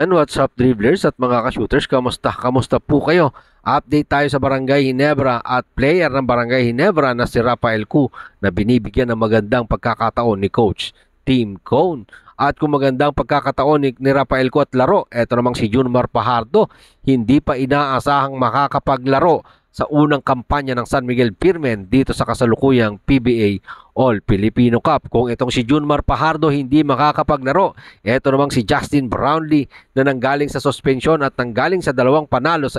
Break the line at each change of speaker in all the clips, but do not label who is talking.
And what's up, dribblers at mga ka-shooters? Kamusta? Kamusta po kayo? Update tayo sa Barangay Ginebra at player ng Barangay Ginebra na si Rafael Cu na binibigyan ng magandang pagkakataon ni Coach Tim Cone. At kung magandang pagkakataon ni Rafael Cu at laro, eto namang si Junmar Fajardo, hindi pa inaasahang makakapaglaro sa unang kampanya ng San Miguel Beermen dito sa kasalukuyang PBA All-Filipino Cup. Kung itong si Junmar Fajardo hindi makakapaglaro, ito namang si Justin Brownlee na nanggaling sa suspension at nanggaling sa dalawang panalo sa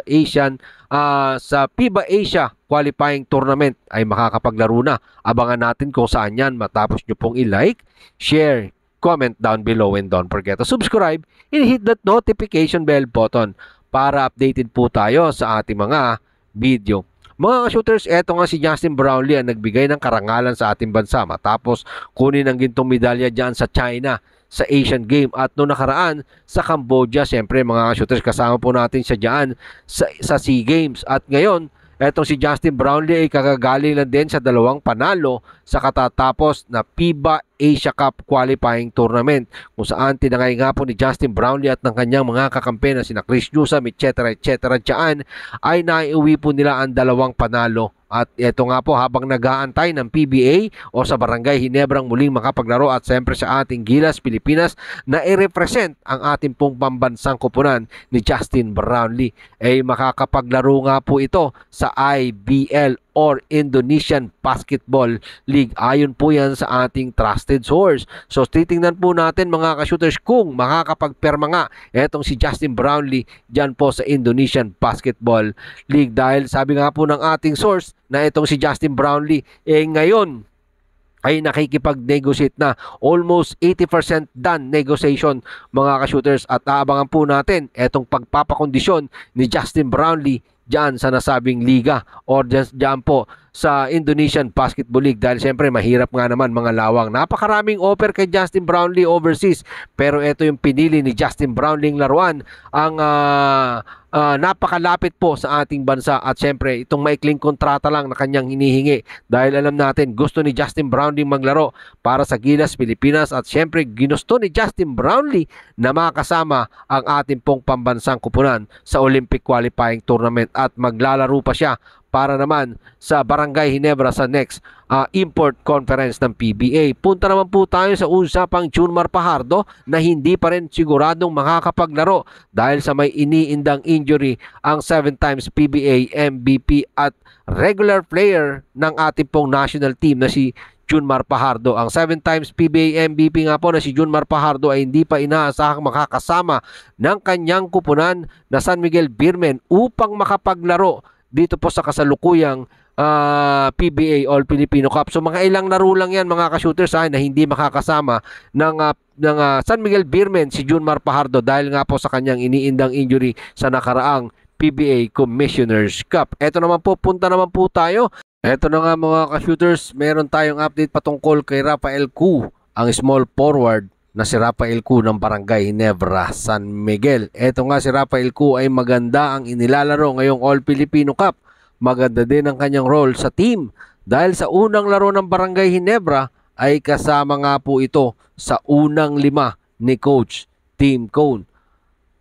sa FIBA Asia Qualifying Tournament ay makakapaglaro na. Abangan natin kung saan yan matapos nyo pong i-like, share, comment down below, and don't forget to subscribe and hit that notification bell button para updated po tayo sa ating mga video. Mga shooters, eto nga si Justin Brownlee ang nagbigay ng karangalan sa ating bansa matapos kunin ang gintong medalya dyan sa China sa Asian Game at noong nakaraan sa Cambodia. Siyempre mga shooters, kasama po natin siya dyan sa SEA Games at ngayon etong si Justin Brownlee ay kakagaling lang din sa dalawang panalo sa katatapos na FIBA Asia Cup Qualifying Tournament kung saan tinangay nga po ni Justin Brownlee at ng kanyang mga kakampi na sina Chris Newsome, etc. Diyan ay naiuwi po nila ang dalawang panalo. At ito nga po habang nag-aantay ng PBA o sa Barangay Ginebrang muling makapaglaro at siyempre sa ating Gilas, Pilipinas na i-represent ang ating pong pambansang koponan ni Justin Brownlee ay makakapaglaro nga po ito sa IBL or Indonesian Basketball League. Ayon po yan sa ating trusted source. So titingnan po natin mga ka-shooters kung makakapagperma nga etong si Justin Brownlee dyan po sa Indonesian Basketball League. Dahil sabi nga po ng ating source na etong si Justin Brownlee ngayon ay nakikipag-negotiate na. Almost 80% done negotiation mga ka-shooters at aabangan po natin etong pagpapakondisyon ni Justin Brownlee dyan sa nasabing liga or dyan po sa Indonesian Basketball League dahil siyempre mahirap nga naman mga lawang. Napakaraming offer kay Justin Brownlee overseas pero ito yung pinili ni Justin Brownlee laruan ang napakalapit po sa ating bansa at siyempre itong maikling kontrata lang na kanyang hinihingi dahil alam natin gusto ni Justin Brownlee maglaro para sa Gilas, Pilipinas at siyempre ginusto ni Justin Brownlee na makasama ang ating pong pambansang kupunan sa Olympic Qualifying Tournament at maglalaro pa siya para naman sa Barangay Ginebra sa next import conference ng PBA. Punta naman po tayo sa usapang Junmar Fajardo na hindi pa rin siguradong makakapaglaro dahil sa may iniindang injury ang 7 times PBA MVP at regular player ng ating pong national team na si Junmar Fajardo. Ang 7 times PBA MVP nga po na si Junmar Fajardo ay hindi pa inaasahang makakasama ng kanyang kupunan na San Miguel Beermen upang makapaglaro dito po sa kasalukuyang PBA All-Filipino Cup. So mga ilang laro lang yan mga ka-shooters na hindi makakasama ng San Miguel Beermen si Junmar Fajardo dahil nga po sa kanyang iniindang injury sa nakaraang PBA Commissioner's Cup. Ito naman po, punta naman po tayo. Ito na nga mga ka-shooters, meron tayong update patungkol kay Rafael Cu, ang small forward na si Rafael Cu ng Barangay Ginebra, San Miguel. Ito nga si Rafael Cu ay maganda ang inilalaro ngayong All-Filipino Cup. Maganda din ang kanyang role sa team dahil sa unang laro ng Barangay Ginebra ay kasama nga po ito sa unang 5 ni Coach Tim Cone.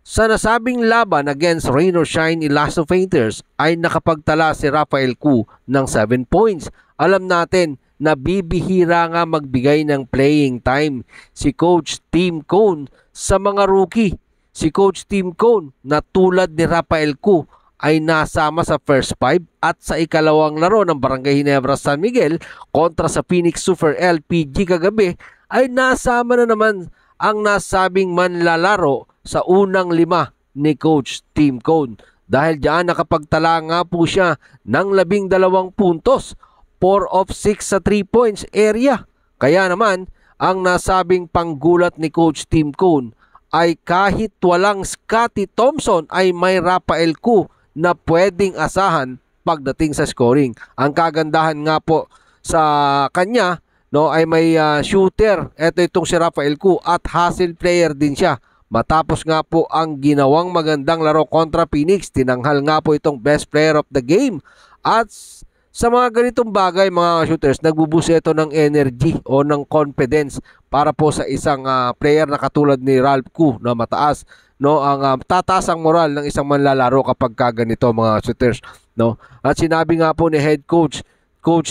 Sa nasabing laban against Rain or Shine Elasto Painters ay nakapagtala si Rafael Cu ng 7 points. Alam natin na bibihira nga magbigay ng playing time si Coach Tim Cone sa mga rookie. Si Coach Tim Cone na tulad ni Rafael Cu ay nasama sa first 5 at sa ikalawang laro ng Barangay Ginebra San Miguel kontra sa Phoenix Super LPG kagabi ay nasama na naman ang nasabing manlalaro sa unang 5 ni Coach Tim Cone. Dahil diyan nakapagtala nga po siya ng 12 puntos, 4 of 6 sa 3 points area. Kaya naman, ang nasabing panggulat ni Coach Tim Cone ay kahit walang Scottie Thompson ay may Rafael Cu na pwedeng asahan pagdating sa scoring. Ang kagandahan nga po sa kanya ay may shooter. Ito itong si Rafael Cu at hustle player din siya. Matapos nga po ang ginawang magandang laro kontra Phoenix, tinanghal nga po itong best player of the game. At sa mga ganitong bagay mga shooters, nagbubuso ito ng energy o ng confidence para po sa isang player na katulad ni Ralph Cu na mataas no, ang tataas ang moral ng isang manlalaro kapag ganito mga shooters, no. At sinabi nga po ni head coach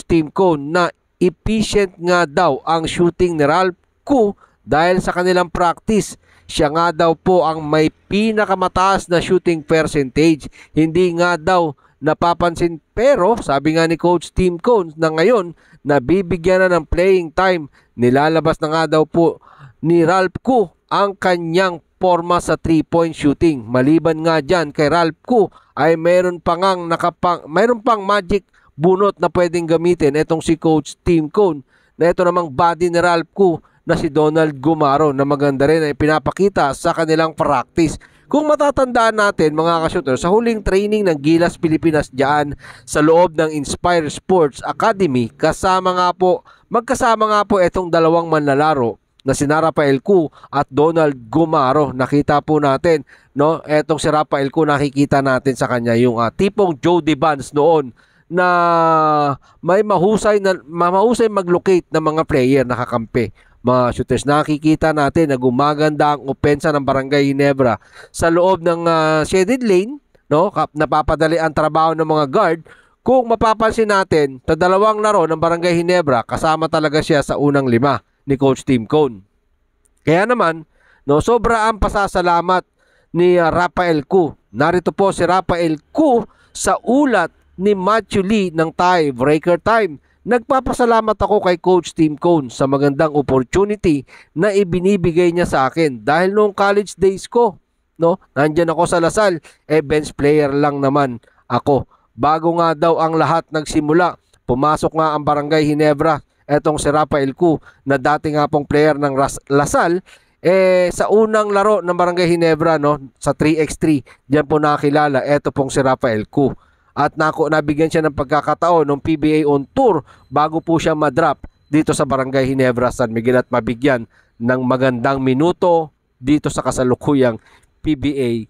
Tim Cone na efficient nga daw ang shooting ni Ralph Koo dahil sa kanilang practice. Siya nga daw po ang may pinakamataas na shooting percentage. Hindi nga daw napapansin, pero sabi nga ni Coach Tim Cone na ngayon nabibigyan na ng playing time, nilalabas na nga daw po ni Ralph Koo ang kanyang forma sa 3-point shooting. Maliban nga dyan kay Ralph Koo ay mayroon pang magic bunot na pwedeng gamitin itong si Coach Tim Cone, na ito namang body ni Ralph Koo na si Donald Gumaro, na maganda rin ay pinapakita sa kanilang practice. Kung matatandaan natin mga ka-shooter, sa huling training ng Gilas Pilipinas diyan sa loob ng Inspire Sports Academy, magkasama nga po itong dalawang manlalaro na si Rafael Koo at Donald Gumaro. Nakita po natin, no, etong si Rafael Koo, nakikita natin sa kanya yung tipong Joe Devans noon, na may mahusay mag-locate ng mga player na kakampi. Mga shooters, nakikita natin na gumaganda ang opensa ng Barangay Ginebra sa loob ng shaded lane, no? Napapadali ang trabaho ng mga guard. Kung mapapansin natin, sa dalawang laro ng Barangay Ginebra, kasama talaga siya sa unang 5 ni Coach Tim Cone. Kaya naman, no, sobra ang pasasalamat ni Rafael Koo. Narito po si Rafael Koo sa ulat ni Matthew Lee ng tie-breaker time. Nagpapasalamat ako kay Coach Tim Cone sa magandang opportunity na ibinibigay niya sa akin dahil noong college days ko, no, nandyan ako sa Lasal, bench player lang naman ako. Bago nga daw ang lahat nagsimula, pumasok nga ang Barangay Ginebra, etong si Rafael Koo na dati nga pong player ng Lasal, sa unang laro ng Barangay Ginebra, no, sa 3x3, diyan po nakilala eto pong si Rafael Koo. At nabigyan siya ng pagkakataon ng PBA on tour bago po siya madrop dito sa Barangay Ginebra, San Miguel, at mabigyan ng magandang minuto dito sa kasalukuyang PBA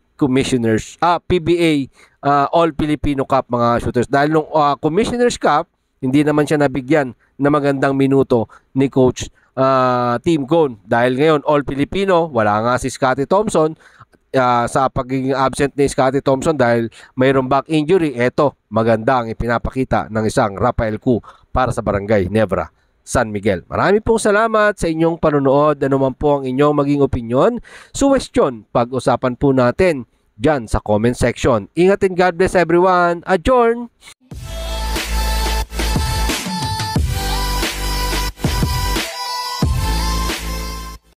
All Filipino Cup mga shooters. Dahil nung Commissioners Cup, hindi naman siya nabigyan ng magandang minuto ni Coach Tim Cone. Dahil ngayon All Filipino, wala nga si Scottie Thompson. Sa pagiging absent ni Scottie Thompson dahil mayroong back injury, eto, maganda ang ipinapakita ng isang Rafael Koo para sa Barangay Ginebra, San Miguel. Marami pong salamat sa inyong panonood. Ano man po ang inyong maging opinion, suggestion, pag-usapan po natin dyan sa comment section. Ingat and God bless everyone. Adjourn!